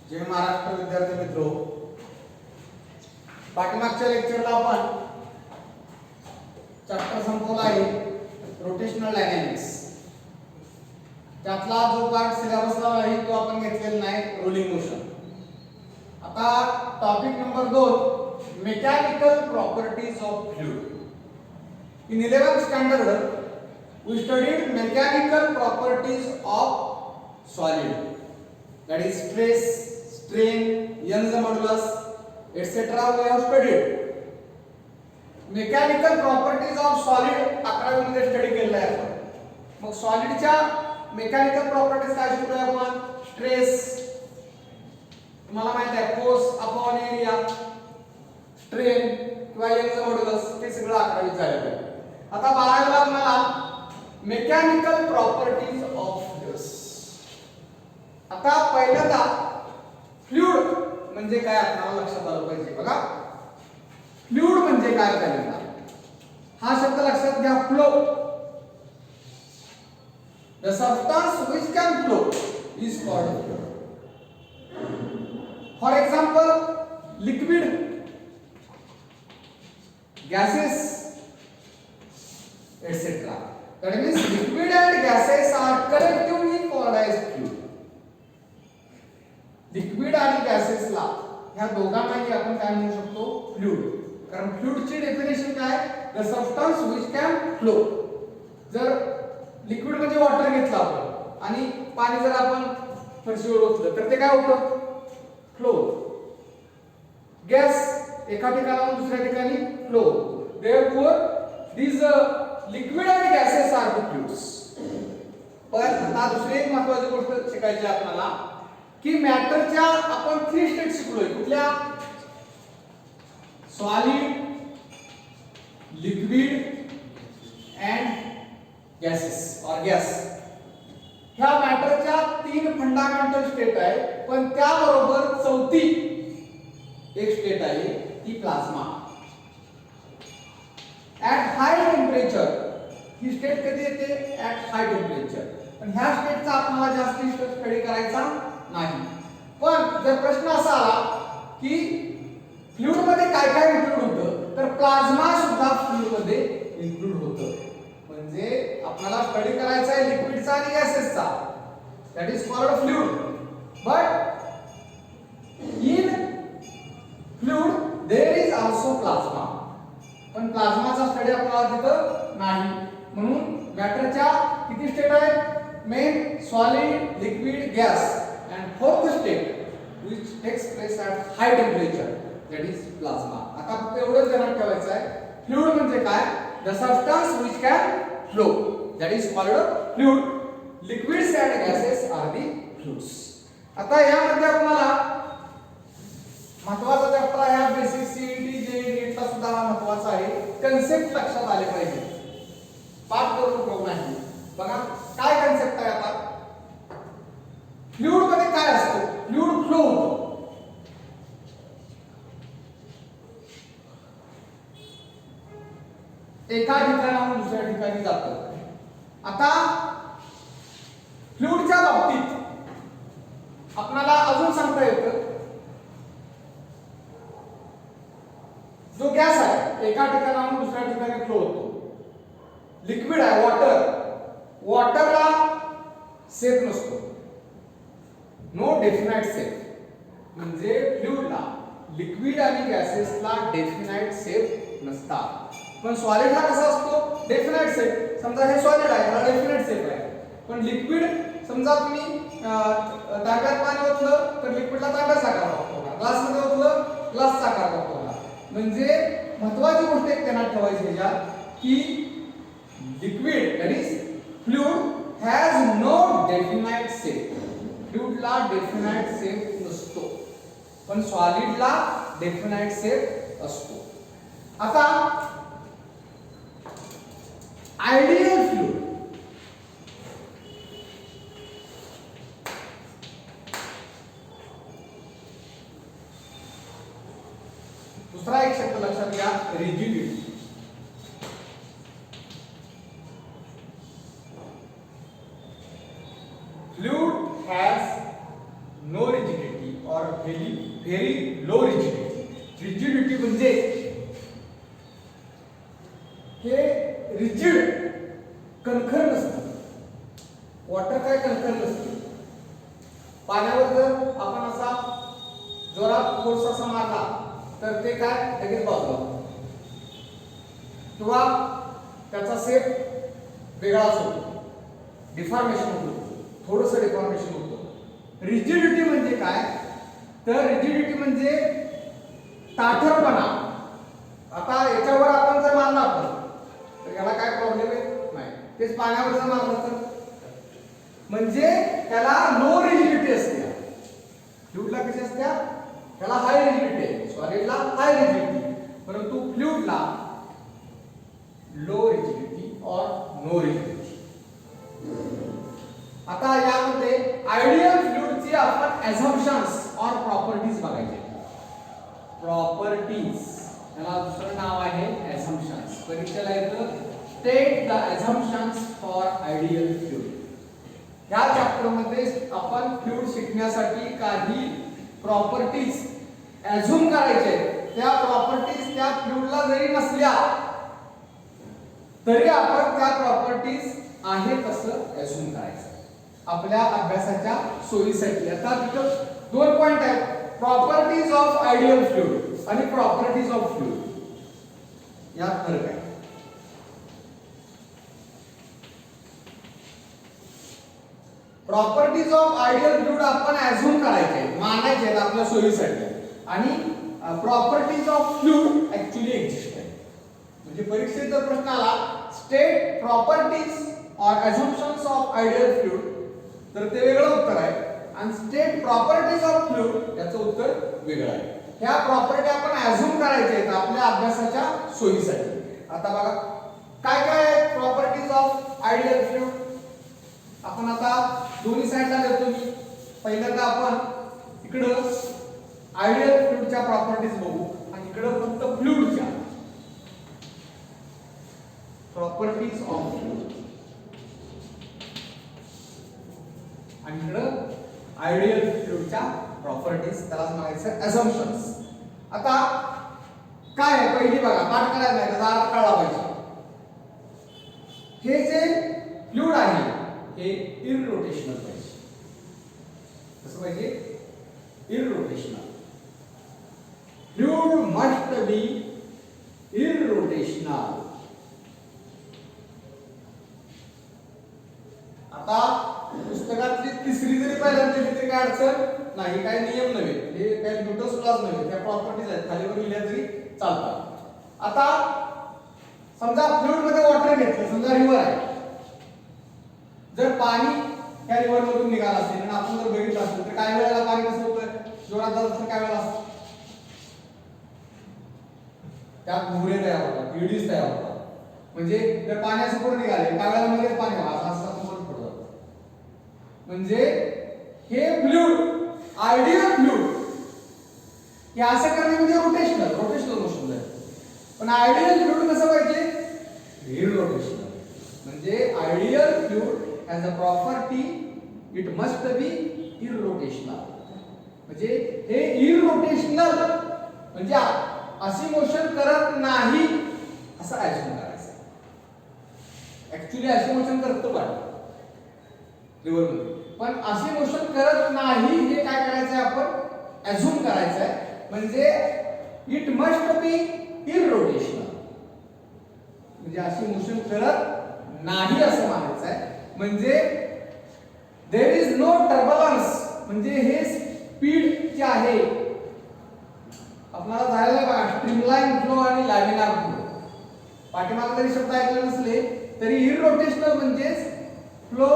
जय महाराष्ट्र विद्यार्थी मित्रो, पाठीमागच्या लेक्चरला आपण चॅप्टर संपवला आहे रोटेशनल डायनॅमिक्स. त्यातला जो पार्ट सिलेबसला आहे तो आपण घेतलेला नाही, रोलिंग मोशन. आता topic number 2, mechanical properties of fluid. In 11th standard we studied mechanical properties of solid, that is stress, strain, Young's modulus, etc. we have studied. Mechanical properties of solid 11वी मध्ये study केलेला आहे आपण. मग सॉलिडच्या mechanical properties काय शिकलोय आपण? Stress, तुम्हाला माहित आहे, फोर्स अपॉन एरिया, स्ट्रेन किंवा यंगचा मॉड्यूलस, हे सगळं 11वीत झालेलं आहे. आता 12वीला आपल्याला मेकॅनिकल प्रॉपर्टीज ऑफ फ्लुइड्स. आता पहिल्यांदा फ्लुइड म्हणजे काय आपल्याला लक्षात आलं पाहिजे. बघा, फ्लुइड म्हणजे काय पहिल्यांदा हा शब्द लक्षात घ्या. Flow, the substance which can flow is called fluid. For example, liquid, gases, etc. That means liquid and gases are collectively called as fluid. Liquid आणि गॅसेसला ह्या दोघांनाही आपण काय म्हणू शकतो? फ्लुइड. कारण फ्लुइडची डेफिनेशन काय? The substance which can flow. जर लिक्विड म्हणजे वॉटर घेतलं आपण आणि पाणी जर आपण फरशीवर ओतलं तर ते काय होतं? फ्लो. गॅस एका ठिकाणाहून दुसऱ्या ठिकाणी flow. Therefore these liquid and gases are the fluids. पण आता दुसरी एक महत्त्वाची गोष्ट शिकायची आहे आपल्याला की मॅटरच्या आपण 3 स्टेट शिकलोय. कुठल्या? सॉलिड, लिक्विड अँड गॅसेस और गॅस. ह्या मॅटरच्या 3 फंडामेंटल स्टेट आहे. पण त्याबरोबर चौथी एक स्टेट आहे, ती plasma. At high temperature, he state कधी येते? at high temperature. पण ह्या स्टेटचा आपल्याला जास्ती स्टडी करायचा नाही. पण जर प्रश्न असा आला की फ्लुइड मध्ये काय काय इन्क्लूड होतं, तर प्लाझ्मा सुद्धा फ्लुइड मध्ये इन्क्लूड होतं. म्हणजे आपल्याला स्टडी करायचा आहे लिक्विडचा आणि गॅसेसचा, that is called fluid. But in fluid there is also plasma. पण प्लाझ्माचा स्टडी आपल्याला तिथं नाही. म्हणून मॅटरच्या किती स्टेट आहेत? Main, solid, liquid, gas and fourth state which takes place at high temperature, that is plasma. आता फक्त एवढंच ध्यानात ठेवायचं आहे, फ्लुइड म्हणजे काय? The substance which can flow, that is called fluid. Liquids and gases are the fluids. आता यामध्ये आपल्याला महत्वाचा चॅप्टर आहे बेसिक सीईटी जेईईचा सुद्धा हा महत्वाचा आहे. कन्सेप्ट लक्षात आले पाहिजे, पाठ करून उपयोग नाही. बघा काय कन्सेप्ट आहे. आता फ्लुइड मध्ये काय असतं? फ्लुइड फ्लो होतो. एका ठिकाणाहून दुसऱ्या ठिकाणी जातं. आता फ्लुइडच्या बाबतीत आपल्याला अजून सांगता येतं, जो गॅस आहे एका ठिकाणाहून दुसऱ्या ठिकाणी फ्लो होतो. लिक्विड आहे, वॉटर, वॉटरला सेफ नसतो, नो डेफिनाइट सेफ. म्हणजे फ्लुइडला, लिक्विड आणि गॅसेसला डेफिनाइट सेफ नसतात. पण सॉलिडला कसा असतो? Definite safe. समजा हे सॉलिड आहे, याला डेफिनाइट सेफ आहे. पण लिक्विड, समजा तुम्ही तांब्यात पाणी ओतलं तर लिक्विडला तांब्याचा आकार लागतो, ग्लासमध्ये ओतलं ग्लासचा आकार लागतो. म्हणजे महत्वाची गोष्ट एक ध्यानात ठेवायची ह्याच्यात की liquid, that is fluid, has no definite shape. फ्लुइडला डेफिनाइट सेफ नसतो, पण सॉलिडला डेफिनाइट सेफ असतो. आता आयडियल फ्लुइड, दुसरा एक शब्द लक्षात घ्या, rigidity. Fluid has no rigidity और व्हेरी लो रिजिडिटी. रिजिडिटी म्हणजे हे रिजिड कणखर नसतं. वॉटर काय कणखर नसतं. पाण्यावर जर आपण असा जोरात फोर्स असा मारला तर ते काय लगेच बाजूला किंवा त्याचा शेप वेगळाच होतो. डिफॉर्मेशन होतो. थोडंसं डिफॉर्मेशन होतं. रिजिडिटी म्हणजे काय तर रिजिडिटी म्हणजे ताठरपणा. आता याच्यावर आपण जर मारला आपण तर याला काय प्रॉब्लेम आहे नाही. तेच पाण्यावर जर मारलं तर म्हणजे त्याला लो रिजिडिटी असते. फ्लुइडला कशी असते त्याला हाय रिजिडिटी आहे. सॉलिडला हाय रिजिडिटी परंतु फ्लुइडला लो रिजिडिटी और नो रिजिडिटी. आता यामध्ये आयडियल फ्लुइडची आपण अझम्पशन्स और प्रॉपर्टीज बघायचे. प्रॉपर्टीज याला दुसरं नाव आहे अझम्पशन्स. परीक्षेला येतं state the assumptions for ideal fluid. या चॅप्टर मध्ये आपण फ्लुइड शिकण्यासाठी काही प्रॉपर्टीज अझ्युम करायचे. त्या प्रॉपर्टीज त्या फ्लुइडला जरी नसल्या तरी आपण त्या प्रॉपर्टीज आहे तसं अझ्युम करायचं आपल्या अभ्यासाच्या सोयीसाठी. आता तिथं दोन पॉइंट आहेत. प्रॉपर्टीज ऑफ आयडियल फ्लुइड आणि प्रॉपर्टीज ऑफ फ्लुइड यात फरक आहे. प्रॉपर्टीज ऑफ आयडियल फ्लुइड आपण अझ्युम करायचे मानायचे आहेत आपल्या सोयीसाठी आणि properties of fluid actually exist आहे. म्हणजे परीक्षेत जर प्रश्न आला स्टेट प्रॉपर्टीज और अझम्पशन्स ऑफ आयडियल फ्लुइड तर ते वेगळं उत्तर आहे आणि स्टेट प्रॉपर्टीज ऑफ फ्लुइड याचं उत्तर वेगळं आहे. ह्या प्रॉपर्टी आपण अझ्युम करायचे आहेत आपल्या अभ्यासाच्या सोयीसाठी. आता बघा काय काय आहे प्रॉपर्टीज ऑफ आयडियल फ्लुइड. आपण आता दोन्ही साइडला देतो मी. पहिल्यांदा आपण इकडं आयडियल फ्लुइडच्या प्रॉपर्टीज बघू आणि इकडं फक्त फ्लुइडच्या प्रॉपर्टीज ऑफ फ्लुइड आणि इकडं आयडियल फ्लुइडच्या प्रॉपर्टीज त्याला म्हणायचं अझम्पशन्स. आता काय आहे पहिली बघा पाठ करायला नाही त्याचा अर्थ कळला पाहिजे. हे जे फ्लुइड आहे हे इररोटेशनल पाहिजे. कसं पाहिजे इररोटेशनल. Fluid must be इररोटेशनल. आता पुस्तकातली तिसरी जरी पहिल्यांदा दिली तरी काय अडचण नाही. काही नियम नव्हे हे काही न्यूटन्स लॉज नव्हे. त्या प्रॉपर्टीज आहेत खालीवर लिहिल्या तरी चालतात. आता समजा फ्लुइड मध्ये वॉटर घेतलं समजा रिव्हर आहे. जर पाणी या रिव्हर मधून निघालं असेल आणि आपण जर बघितलं असेल तर काही वेळेला पाणी कसं होतं जोरात जात असेल काही वेळेला त्यात मुरे तयार होतात एडीज तयार होतात. म्हणजे जर पाणी असं पुढे निघाले काही वेळेला मध्ये पाणी असं म्हणजे हे फ्लुइड आयडियल फ्लुइड हे असं करणे म्हणजे रोटेशनल मोशन आहे. पण आयडियल फ्लुइड कसं पाहिजे इररोटेशनल. म्हणजे ideal fluid has a property it must be irrotational. म्हणजे हे इररोटेशनल म्हणजे अशी मोशन करत नाही असं अझ्युम करायचं. ऍक्च्युअली अशी मोशन करतो पाणी रिव्हर मध्ये पण अशी मोशन करत नाही हे काय करायचं आहे आपण अझ्युम करायचं आहे. म्हणजे इट मस्ट बी इररोटेशनल. म्हणजे अशी मोशन करत नाही असं म्हणायचं आहे. म्हणजे देयर इज नो टर्बुलन्स. म्हणजे हे स्पीड जे आहे आपल्याला झालेला आहे बघा स्ट्रीमलाइन फ्लो आणि लॅमिनार फ्लो. पाठीमागे जरी शब्द ऐकले नसले तरी इररोटेशनल म्हणजे flow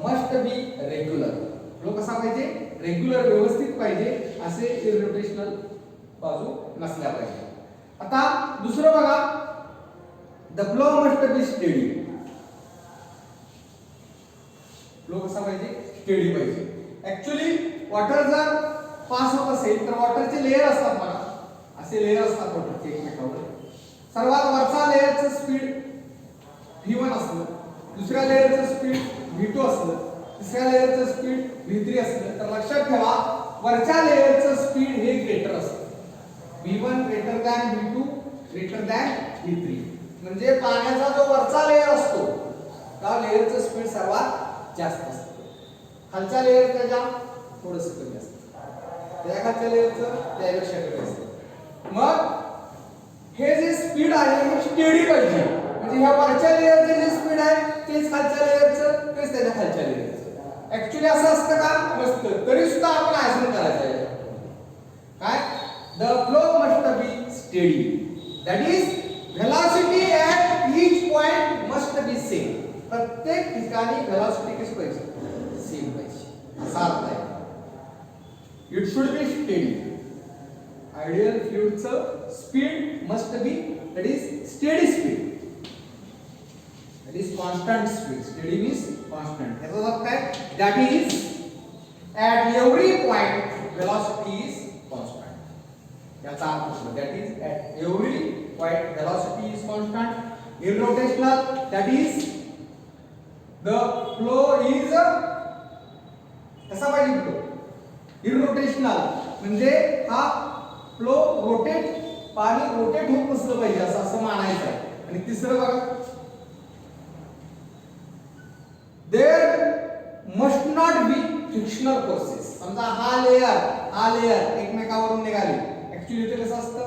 must be regular. Flow कसा पाहिजे रेग्युलर व्यवस्थित पाहिजे असे इररोटेशनल बाजू नसल्या पाहिजे. आता दुसरं बघा the flow must be steady. Flow कसा पाहिजे स्टेडी पाहिजे. ऍक्च्युअली वॉटर जर पास होत असेल तर वॉटरचे लेयर असतात बघा असे लेयर असतात वॉटरचे एकमेकांवर. सर्वात वरचा लेयरचं स्पीड v1 असलं दुसऱ्या लेयरचं स्पीड v2 असलं तिसऱ्या लेयरचं स्पीड v3 असलं तर लक्षात ठेवा वरच्या लेयरचं स्पीड हे ग्रेटर असतं. V1 greater than V2 greater than V3. म्हणजे पाण्याचा जो वरचा लेयर असतो त्या लेयरचं स्पीड सर्वात जास्त असतं. खालच्या लेयर त्याच्या थोडंसं कमी असतं. त्या खालच्या लेयरचं त्यापेक्षा कमी असतं. मग हे जे स्पीड आहे हे स्टेडी पाहिजे. म्हणजे ह्या वरच्या लेयरचे जे स्पीड आहे तेच खालच्या लेयरचं तेच त्याच्या खालच्या लेयरचं. ऍक्च्युअली असं असतं का? नसतं. तरी सुद्धा आपण अजून करायचं आहे काय? The flow must be steady. That is velocity at each point must be same. प्रत्येक ठिकाणी व्हेलॉसिटी कशी पाहिजे? सेम पाहिजे असा अर्थ आहे. It should be steady. Ideal फ्लुइडचं speed must be that is steady speed. That is constant speed. Steady means constant. याचा अर्थ काय? That is at every point velocity is constant. याचा अर्थ असतो. That is at every point velocity is constant. Irrotational, that is the flow is कसा पाहिजे flow? Irrotational म्हणजे हा फ्लो रोटेट पाणी रोटेट होत नसलं पाहिजे असं मानायचं आहे. आणि तिसरं बघा, there must not be frictional forces. समजा हा लेयर एकमेकावरून निघाले, ऍक्च्युअली ते कसं असतं?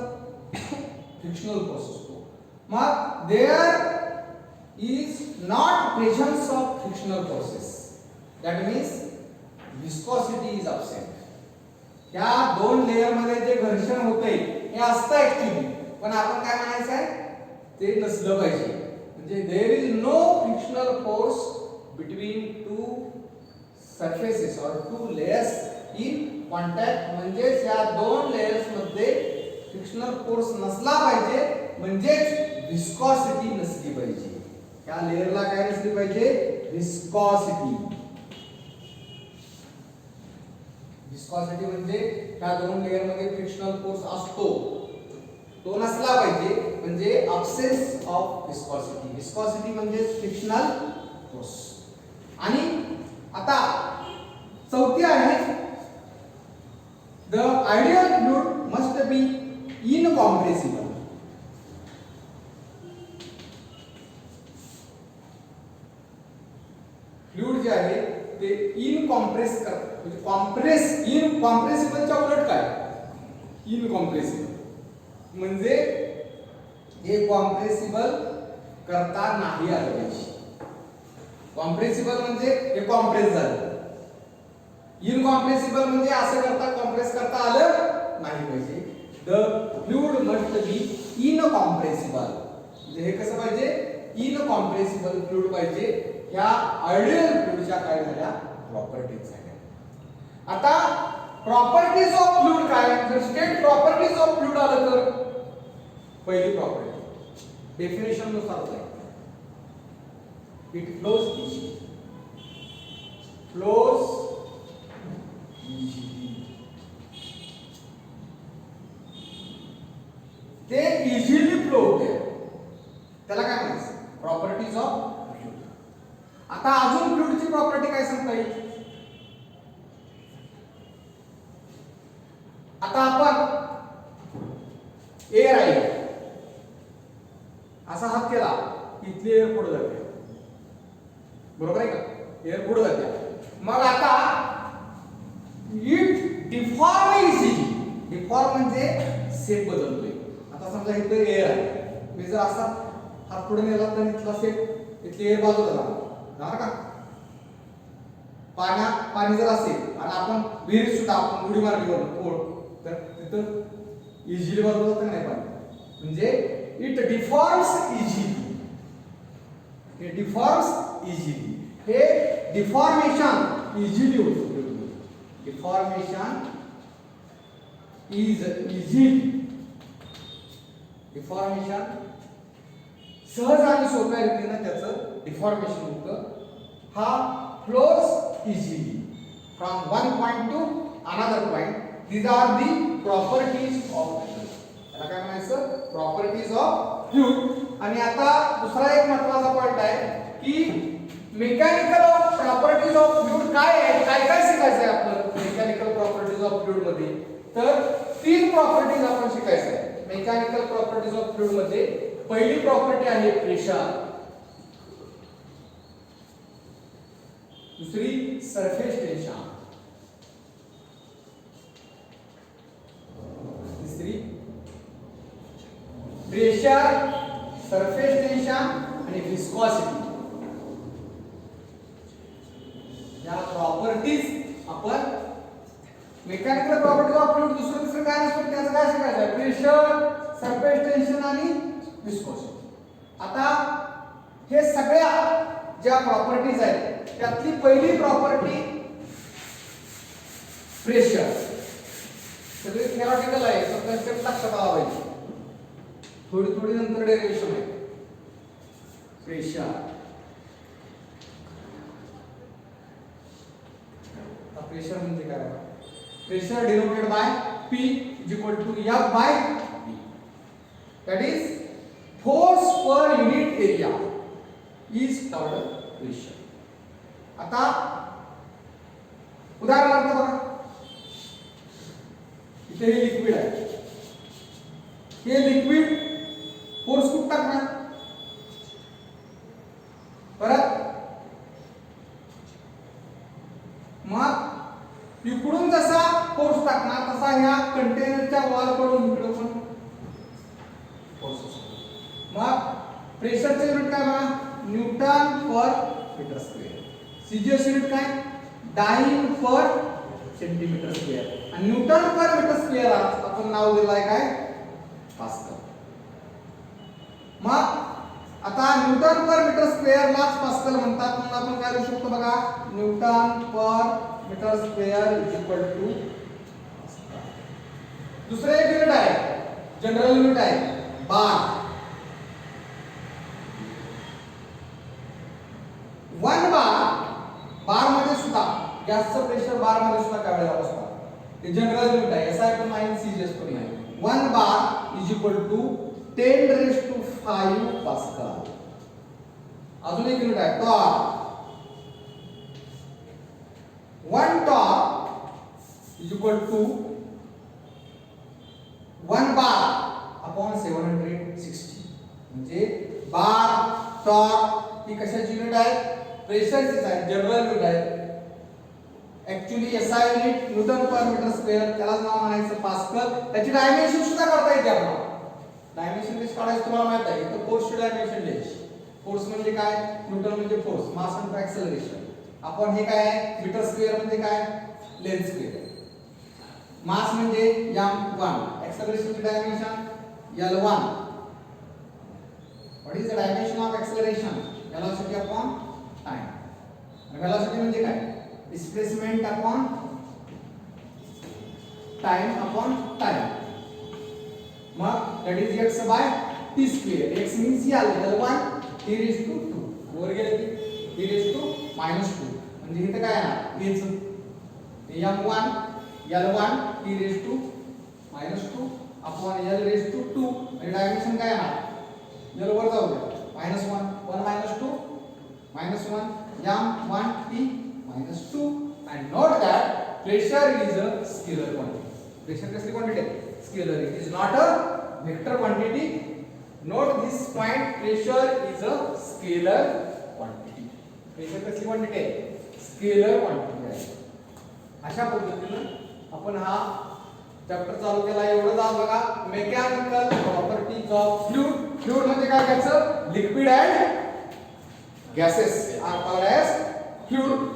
फ्रिक्शनल फोर्स असतो. मग there is not presence of frictional forces. That means viscosity is absent. या दोन लेयर मध्ये जे घर्षण होते हे असतं ऍक्च्युअली, पण आपण काय म्हणायचं आहे? ते नसलं पाहिजे. म्हणजे there is no frictional force between two surfaces or two layers in contact. म्हणजे या दोन लेयर्स मध्ये फ्रिक्शनल फोर्स नसला पाहिजे, म्हणजे विस्कॉसिटी नसली पाहिजे. या लेयरला काय नसली पाहिजे? विस्कॉसिटी. विस्कॉसिटी म्हणजे या दोन लेयर मध्ये फ्रिक्शनल फोर्स असतो तो नसला पाहिजे, म्हणजे अब्सेन्स ऑफ विस्कॉसिटी. विस्कॉसिटी म्हणजे फ्रिक्शनल फोर्स. आणि आता चौथी आहे, the ideal fluid must be incompressible. Fluid जे आहे ते इनकॉम्प्रेस करतात. म्हणजे इनकॉम्प्रेसिबलच्या उलट काय? इनकॉम्प्रेसिबल म्हणजे हे कॉम्प्रेसिबल करता नाही आलं पाहिजे. कॉम्प्रेसिबल म्हणजे हे कॉम्प्रेस झालं. इनकॉम्प्रेसिबल म्हणजे असं करता कॉम्प्रेस करता आलं नाही पाहिजे. The fluid must be incompressible. म्हणजे हे कसं पाहिजे? इनकॉम्प्रेसिबल फ्लुइड पाहिजे. ह्या आयडियल फ्लुइडच्या काय झाल्या? प्रॉपर्टीज झाल्या. आता प्रॉपर्टीज ऑफ फ्लुइड काय? जर स्टेट प्रॉपर्टीज ऑफ फ्लुइड आलं तर पहिली प्रॉपर्टी डेफिनेशन नुसार आहे, it flows easily. Flows easily. ते इझिली फ्लो होते. त्याला काय म्हणायचं? Properties of fluid. आता अजून फ्लुइडची प्रॉपर्टी काय सांगता येईल? आता आपण एअर आहे असा हात केला, इथली एअर पुढे जाते, बरोबर आहे का? एअर पुढे जाते. मग आता इट डिफॉर्म इझिली. डिफॉर्म म्हणजे शेप बदलतोय. आता समजा इथे एअर आहे, मी जर असा हात पुढे नेला तर इथला शेप, इथली एअर बाजूला जाणार का? पाणी जर असेल आणि आपण विहिरीत सुद्धा आपण उडी मारली वरून तर तिथं इझिली बाजूला जातं नाही पाणी. म्हणजे इट डिफॉर्म्स इझिली. हे डिफॉर्म्स इझिली. हे डिफॉर्मेशन इझिली होतं. Deformation is easily. डिफॉर्मेशन सहज आणि सोप्या रीतीने त्याचं डिफॉर्मेशन होतं. हा flows easily from one point two another point. These are the properties of fluid. याला काय म्हणायचं? Properties of fluid. आणि आता दुसरा एक महत्त्वाचा पॉइंट आहे की मेकॅनिकल प्रॉपर्टीज ऑफ फ्लुइड काय आहे? काय काय शिकायचं आहे आपल्याला mechanical properties properties of fluid मध्ये तर 3 प्रॉपर्टीज आपण शिकायचं आहे मेकॅनिकल प्रॉपर्टीज ऑफ फ्लुइड मध्ये. पहिली प्रॉपर्टी आहे प्रेशर, दुसरी सरफेस टेन्शन, तिसरी प्रेशर, सरफेस टेन्शन आणि विस्कॉसिटी. या प्रॉपर्टीज आपण मेकॅनिकल प्रॉपर्टीज ऑफ फ्लुइड दुसरं काय नसतं त्याचं काय शिकायचं प्रेशर, सरफेस टेन्शन आणि विस्कॉसिटी. आता हे सगळ्या ज्या प्रॉपर्टीज आहेत त्यातली पहिली प्रॉपर्टी प्रेशर. सगळे थेरॉटिकल आहे तर कन्सेप्ट लक्षात आला पाहिजे. थोडी थोडी नंतर डेरिव्हेशन आहे. प्रेशर प्रेशर म्हणजे काय बघा pressure denoted by P is equal to F by P, that is force per unit area is called pressure. आता उदाहरणार्थ बघा इथे हे लिक्विड आहे, हे लिक्विड फोर्स खूप टाकणार परत मग इकडून जसा फोर्स टाकणार तसा ह्या कंटेनरच्या वॉल कडून इकडे पण फोर्स असतो. मग प्रेशरचे युनिट काय बघा newton per metre square, CGS unit काय डाइन पर सेंटीमीटर स्क्वेअर आणि न्यूटन पर मीटर स्क्वेअर आपण नाव दिलं आहे काय पास्कल. मग आता न्यूटन पर मीटर स्क्वेअरलाच पास्कल म्हणतात म्हणून आपण काय लिहू शकतो बघा newton per metre square is equal to. दुसरे एक युनिट आहे जनरल युनिट आहे बार. 1 बार मध्ये सुद्धा गॅसचं प्रेशर बार मध्ये सुद्धा काय वेळेला असतं ते जनरल युनिट आहे SI पण नाही CGS पण नाही. 1 bar is equal to 10⁵ pascal. अजून एक युनिट आहे torque. 1 torque is equal to 1 bar upon 760. म्हणजे बार टॉर्क ही कशाची युनिट आहे प्रेशरचीच आहे जनरल युनिट आहे. Actually SI unit Newton per metre square त्यालाच नाव म्हणायचं पास्कल. त्याची डायमेन्शन सुद्धा करता येते आपल्याला. डायमेन्शन कशी काढायचं तुम्हाला माहित आहे तर फोर्सची डायमेन्शन द्यायची. फोर्स म्हणजे काय न्यूटन म्हणजे फोर्स मास इंटू ऍक्सेलरेशन. आपण हे काय आहे मीटर स्क्वेअर म्हणजे काय लेंथ स्क्वेअर. मास म्हणजे m1 ऍक्सेलरेशनची dimension l1. What is the dimension of acceleration velocity upon time. Velocity म्हणजे काय displacement upon time upon time. मग that is x by t square. x means l1 t raised to 2 वर गेले की t raised to -2 म्हणजे इथे काय आहे हेच m1 l1 t raised to -2 upon l raised to 2 म्हणजे डायमेन्शन काय आहे l वर जाऊ द्या -1 1 -2 -1 m1 t -2 and note that pressure is a scalar quantity. Pressure कसली क्वांटिटी आहे scalar. It is not a vector quantity. Note this point pressure is a scalar quantity. Pressure कसली quantity आहे scalar quantity आहे. अशा पद्धतीने आपण हा chapter चालू केला. एवढं जाऊ बघा mechanical properties of fluid. Fluid म्हणजे काय घ्यायचं liquid and gases are called as fluid.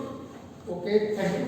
Okay thank you.